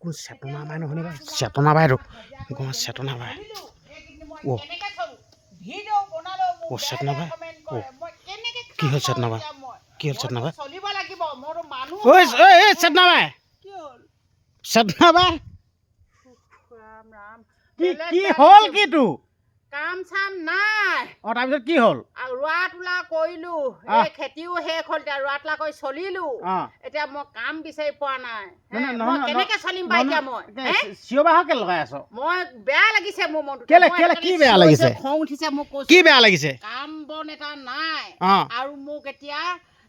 কোন চেতনা বাই নহ'লে বা চেতনা বাই চেতনা বাই অ চেতনা বাই অ কি হ'ল চেতনা বাই কি হ'ল চেতনা বাই ঐ চেতনা বাই চেতনা বাই কি হ'ল কি তোৰ কাম চাম নাই তাৰপিছত কি হ'ল ৰোৱা তোলা কৰিলো এই খেতিও শেষ হ'ল এতিয়া ৰোৱা তোলা কৰি চলিলো এতিয়া মই কাম বিচাৰি পোৱা নাই মই কেনেকে চলিম বা এতিয়া মই চিঞৰ বাহকে লগাই আছ মই বেয়া লাগিছে মোৰ মনটো কেলে কি বেয়া লাগিছে খং উঠিছে মোক কৈছো কি বেয়া লাগিছে কাম বন এটা নাই আৰু মোক এতিয়া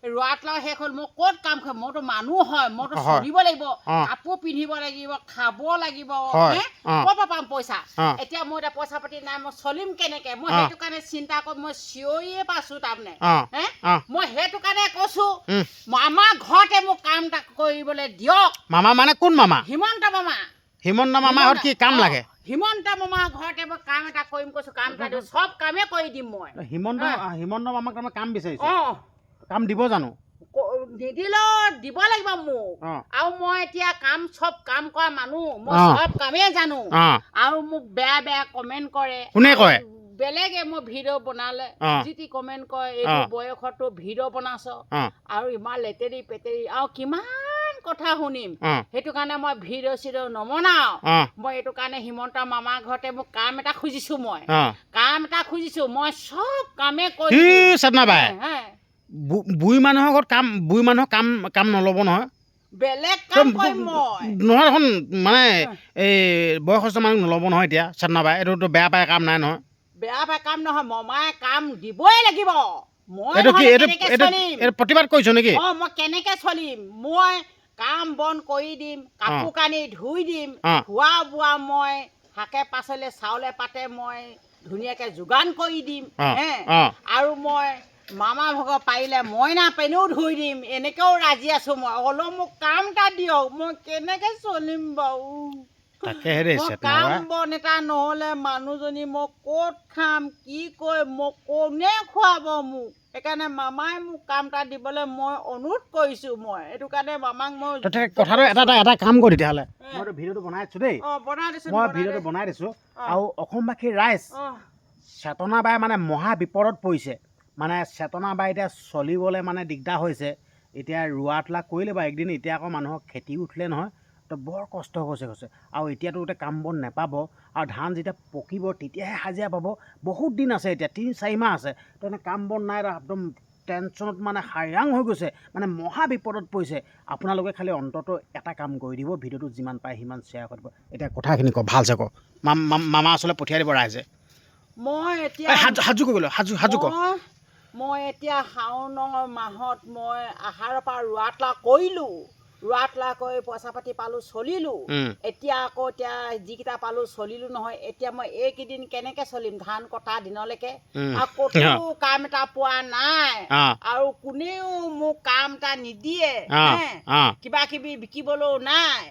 ৰোৱা তোলা শেষ হ'ল মই ক'ত কাম কৰিম মইতো মানুহ হয় মইতো চলিব লাগিব কাপোৰ পিন্ধিব লাগিব খাব লাগিব ক'ৰ পৰা পাম পইচা এতিয়া মোৰ এতিয়া পইচা পাতি নাই মই চলিম কেনেকে মই সেইটো কাৰণে চিন্তা কৰি মই চিঞৰিয়ে পাইছো তাৰমানে মই সেইটো কাৰণে কৈছো আমাৰ ঘৰতে মোক কাম এটা কৰিবলৈ দিয়ক মামা মানে কোন মামা হিমন্ত মামা মামাহঁত কি কাম লাগে হিমন্ত মামা ঘৰতে মই কাম এটা কৰিম কৈছো কাম এটা দিওঁ চব কামে কৰি দিম মই হিমন্ত মামাক তাৰমানে কাম বিচাৰিছো কাম দিব জানো নিদিলেও দিব লাগিব মোক আৰু মই এতিয়া চব কাম কৰা মানুহ মই চব কামেই জানো আৰু মোক বেয়া বেয়া কমেণ্ট কৰে কোনে কয় বেলেগে মই ভিডিঅ' বনালে যি টি কমেণ্ট কৰে এইটো বয়সতো ভিডিঅ' বনাইছ আৰু ইমান লেতেৰি পেতেৰি আৰু কিমান কথা শুনিম সেইটো কাৰণে মই ভিডিঅ' চিডিঅ' নবনাও মই এইটো কাৰণে হিমন্ত মামাৰ ঘৰতে মোক কাম এটা খুজিছো মই চব কামে কৰি বুঢ়ী মানুহৰ ঘৰত বুঢ়ী মানুহৰ কাম নল'ব নহয় বেলেগ কাম কৰিম মই নহয় এখন মানে এই বয়সস্থ মানুহ নল'ব নহয় এতিয়া চেতনা বাই এইটোতো বেয়া পাই কাম নাই নহয় বেয়া পাই কাম নহয় মামাই কাম দিবই লাগিব মই প্ৰতিবাদ কৰিছ নেকি মই কেনেকে চলিম মই কাম বন কৰি দিম কাপোৰ কানি ধুই দিম খোৱা বোৱা মই শাকে পাচলি চাউলে পাতে মই ধুনীয়াকে যোগান কৰি দিম আৰু মই মামা ভাগৰ পাৰিলে মইনা পেনেও ধুই দিম এনেকেও ৰাজি আছো মই অলপ মোক কাম এটা দিয়ক মই কেনেকে চলিম বাৰু কাম বন এটা নহ'লে মানুহজনী মই ক'ত খাম কি কৰিম মোক কোনে খুৱাব মোক সেইকাৰণে মামাই মোক কাম এটা দিবলৈ মই অনুৰোধ কৰিছো মই সেইটো কাৰণে মামাক মই কথাটো এটা কাম কৰি তেতিয়াহ'লে মইতো ভিডিঅ'টো বনাই আছো দেই মই ভিডিঅ'টো বনাই দিছো আৰু অসমবাসীৰ ৰাইজ চেতনা বাই মানে মহা বিপদত পৰিছে মানে চেতনা বাই এতিয়া চলিবলৈ মানে দিগদাৰ হৈছে এতিয়া ৰোৱা তোলা কৰিলে বা একদিন এতিয়া আকৌ মানুহৰ খেতি উঠিলে নহয় তো বৰ কষ্ট হৈছে আৰু এতিয়াতো গোটেই কাম বন নাপাব আৰু ধান যেতিয়া পকিব তেতিয়াহে হাজিৰা পাব বহুত দিন আছে এতিয়া 3-4 মাহ আছে তো এনে কাম বন নাই একদম টেনশ্যনত মানে হাইৰাং হৈ গৈছে মানে মহা বিপদত পৰিছে আপোনালোকে খালি অন্তত এটা কাম কৰি দিব ভিডিঅ'টো যিমান পায় সিমান শ্বেয়াৰ কৰিব এতিয়া কথাখিনি কওক ভালছে কওক মামা ওচৰলৈ পঠিয়াই দিব ৰাইজে মই এতিয়া সাজু কৰিলোঁ সাজু কওক মই এতিয়া শাওণৰ মাহত মই আহাৰৰ পৰা ৰোৱা তোলা কৰিলোঁ ৰোৱা তোলা কৰি পইচা পাতি পালোঁ চলিলোঁ এতিয়া আকৌ যিকেইটা পালোঁ চলিলোঁ নহয় এতিয়া মই এইকেইদিন কেনেকৈ চলিম ধান কটা দিনলৈকে আৰু ক'তো কাম এটা পোৱা নাই আৰু কোনেও মোক কাম এটা নিদিয়ে কিবা কিবি বিকিবলৈও নাই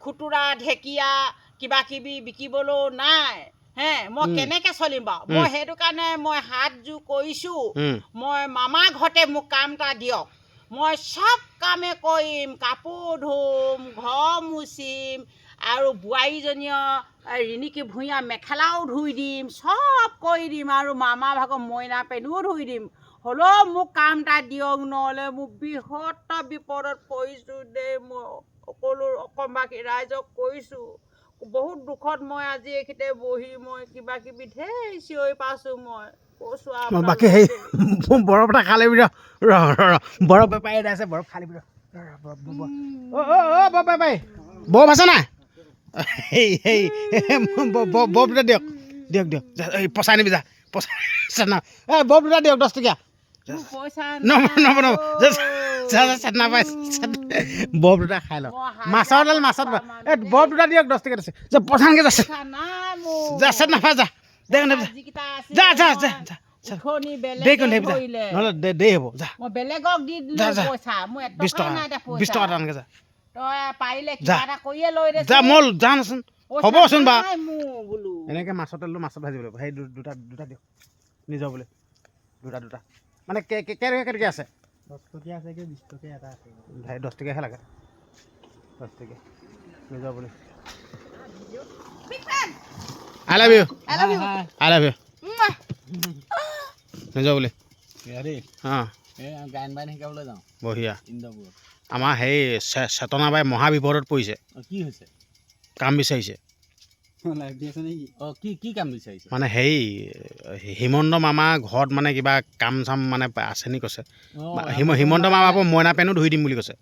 খুতুৰা ঢেকীয়া কিবা কিবি বিকিবলৈও নাই মই কেনেকে চলিম বাৰু মই সেইটো কাৰণে মই হাত জোৰ কৰিছো মই মামাৰ ঘৰতে মোক কাম এটা দিয়ক মই চব কামে কৰিম কাপোৰ ধুম ঘৰ মুচিম আৰু বোৱাৰীজনীয়ে ৰিণিকী ভূঞা মেখেলাও ধুই দিম চব কৰি দিম আৰু মামা ভাগৰ মইনা পেনুও ধুই দিম হ'লেও মোক কাম এটা দিয়ক নহ'লে মোক বৃহৎ বিপদত পৰিছোঁ দেই মই সকলো অসমবাসী ৰাইজক কৈছোঁ বহুত দুখত মই আজি এইখিনিতে বহি মই কিবা কিবি ঢেৰ চিঞৰি পাইছোঁ মই কৈছোঁ বাকী সেই বৰফ এটা খালে বৰফ বেপাৰী এটা আছে বৰফ খালি বেপাৰী বৰফ আছে নাই বৰফ দুটা দিয়ক পচাই নিবি যা পচাই না বৰফ দুটা দিয়ক 10 টকীয়া চেতনা পাই বৰফ দুটা খাই লওক মাছত বৰফ দুটা দিয়ক 10 টকীয়া আছে পচানকে যাছে চেতনা পাই যা দেখ দেই হ'ব যা বেলেগক দি পইচা মই 20 টকা টানকে যা তই পাৰিলে কিবা এটা কৰিয়ে লৈ দে যা মল জানচোন হ'বচোন বা এনেকে মাছত ভাজিব লাগিব সেই দুটা দিয়ক নিজৰ বোলে দুটা মানে কেনেকৈ আছে 10 টকীয়া আছে কি 20 টকীয়া এটা আছে 10 টকীয়াহে লাগে 10 টকীয়া নিজৰ বুলি I love you I love you নিজৰ বুলি অঁ গায়ন বায়ন শিকাবলৈ যাওঁ বঢ়িয়া ইন্দ্ৰপুৰত আমাৰ সেই চেতনাবাই মহা বিপদত পৰিছে কি হৈছে কাম বিচাৰিছে লাইভ দি আছে নেকি কি কি কাম বিচাৰিছে মানে হেৰি হিমন্ত মামা ঘৰত মানে কিবা কাম চাম মানে আছে নি কৈছে হিমন্ত মামা আকৌ মইনা পেনো ধুই দিম বুলি কৈছে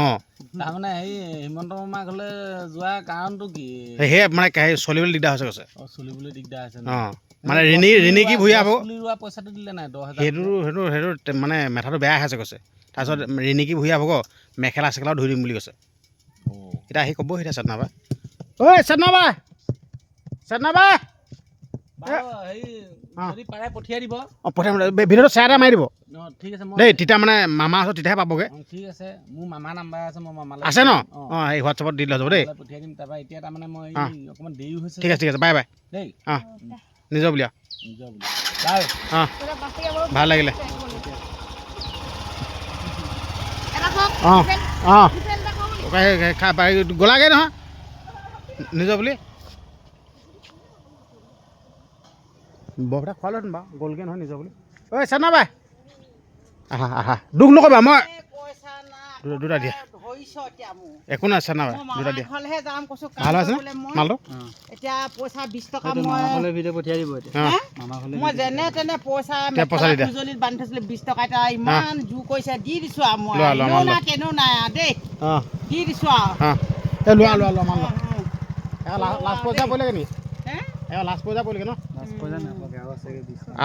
অঁ তাৰমানে হেৰি হিমন্ত মামা ঘৰলৈ যোৱা কাৰণটো কি সেয়ে মানে চলিবলৈ দিগদাৰ হৈছে কৈছে চলিবলৈ দিগদাৰ হৈছে অঁ মানে ৰিণি কি ভূঞা হ'ব পইচাটো দিলে নাই 10,000 সেইটো মানে মেথাটো বেয়া হৈছে কৈছে তাৰপিছত ৰিণিকি ভূঞা হ'ব মেখেলা চেখেলাও ধুই দিম বুলি কৈছে এতিয়া আহি ক'ব এতিয়া চেতনাবাই ঐ চেতনাবাই যদি পাৰে পঠিয়াই দিব অঁ পঠিয়াম ভিডিঅ'টো শ্বেয়াৰ এটা মাৰি দিব ঠিক আছে দেই তেতিয়া মানে মামা ওচৰত তেতিয়াহে পাবগৈ ঠিক আছে মোৰ মামা নাম্বাৰ আছে মই মামালৈ আছে ন অঁ এই হোৱাটছএপত দি লৈ যাব দেই পঠিয়াই দিম তাৰপৰা এতিয়া তাৰমানে মই অকণমান দেৰি হৈছে ঠিক আছে বাই বাই দেই অঁ নিজৰ বুলি নিজৰ বুলি বাই অঁ ভাল লাগিলে অঁ অঁ গ'লাগৈ নহয় নিজৰ বুলি বৰপেটা খোৱালোহেঁতেন বাৰু গ'লগৈ নহয় নিজৰ বুলি ঐ চেতনাবাই আহা দুখ নকৰিবা মই দুটা দিয়া একো নাই চেতনাবাই দুটা দিয়া ভাল আছে মালটো এতিয়া পইচা 20 টকা মই ভিডিঅ' পঠিয়াই দিব মই যেনে তেনে পইচা খুজলিত বান্ধি থৈছিলো 20 টকা এটা ইমান জোৰ কৰিছে দি দিছো আৰু মই কেনো নাই দেই দি দিছো আৰু লোৱা মাল লাষ্ট পইচা পৰিলেগৈ নেকি লাষ্ট পইচা পৰিলেগৈ ন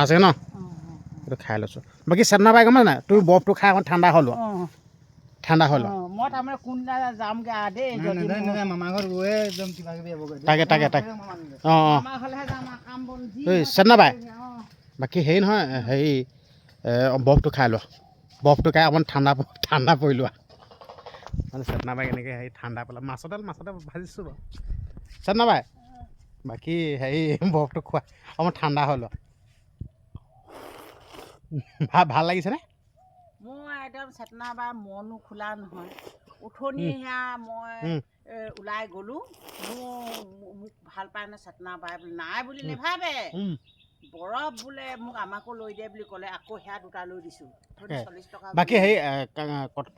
আছে ন এইটো খাই লৈছোঁ বাকী চেতনাবাই গম নাই তুমি বৰফটো খাই অকণ ঠাণ্ডা হৈ লোৱা মই তাৰমানে কোনদিনা যামগৈ দেই মামা ঘৰত গৈ একদম কিবা কিবি হ'বগৈ তাকে অঁ চেতনাবাই বাকী হেৰি নহয় হেৰি বৰফটো খাই লোৱা বৰফটো খাই অকণমান ঠাণ্ডা পৰি লোৱা মানে চেতনাবাই কেনেকৈ হেৰি ঠাণ্ডা পেলাই মাছতে ভাজিছোঁ বাৰু চেতনাবাই বাকী হেৰি বৰফটো খোৱা অকণমান ঠাণ্ডা হৈ লোৱা ভাল লাগিছেনে মোৰ একদম চেতনাবাই মনো খোলা নহয় উঠনি সেয়া মই ওলাই গ'লো মোক ভাল পায় নে চেতনাবাই নাই বুলি নেভাবে বৰফ বোলে মোক আমাকো লৈ দিয়ে বুলি ক'লে আকৌ সেয়া দুটা লৈ দিছোঁ 40 টকা বাকী সেই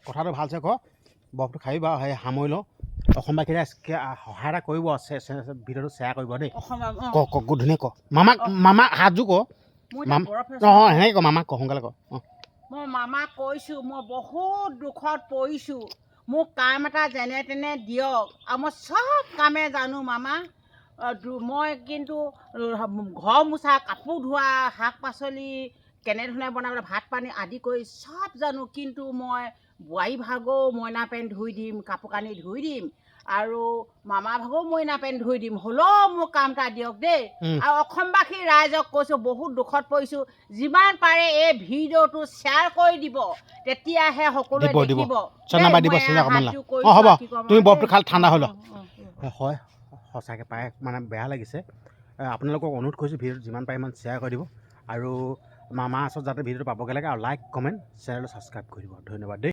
কথাটো ভালছে কওঁ বৰফটো খাবি বাৰু সেই সামৰি লওঁ অসমবাসীয়ে সহায় এটা কৰিব ভিডিঅ'টো শ্বেয়াৰ কৰিব দেই ক ধুনীয়া ক মামাক হাতযোৰ ক অঁ সেনেকৈ ক মামাক ক সোনকালে ক মই মামাক কৈছোঁ মই বহুত দুখত পৰিছোঁ মোক কাম এটা যেনে তেনে দিয়ক আৰু মই চব কামে জানো মামা মই কিন্তু ঘৰ মোচা কাপোৰ ধোৱা শাক পাচলি কেনেধৰণে বনাবলৈ ভাত পানী আদি কৰি চব জানো কিন্তু মই বোৱাৰী ভাগৰো মইনা পেণ্ট ধুই দিম কাপোৰ কানি ধুই দিম আৰু মামা ভাগৰো মইনা পেণ্ট ধুই দিম হ'লেও মোক কাম এটা দিয়ক দেই আৰু অসমবাসী ৰাইজক কৈছোঁ বহুত দুখত পৰিছোঁ যিমান পাৰে এই ভিডিঅ'টো শ্বেয়াৰ কৰি দিব তেতিয়াহে সকলোৱে দেখিব হ'ব তুমি বৰফটো খালি ঠাণ্ডা হৈ লোৱা হয় সঁচাকৈ পাই মানে বেয়া লাগিছে আপোনালোকক অনুৰোধ কৰিছোঁ ভিডিঅ'টো যিমান পাৰে ইমান শ্বেয়াৰ কৰি দিব আৰু মামাৰ ওচৰত যাতে ভিডিঅ'টো পাবগৈ লাগে আৰু লাইক কমেণ্ট শ্বেয়াৰ আৰু ছাবস্ক্ৰাইব কৰি দিব ধন্যবাদ দেই।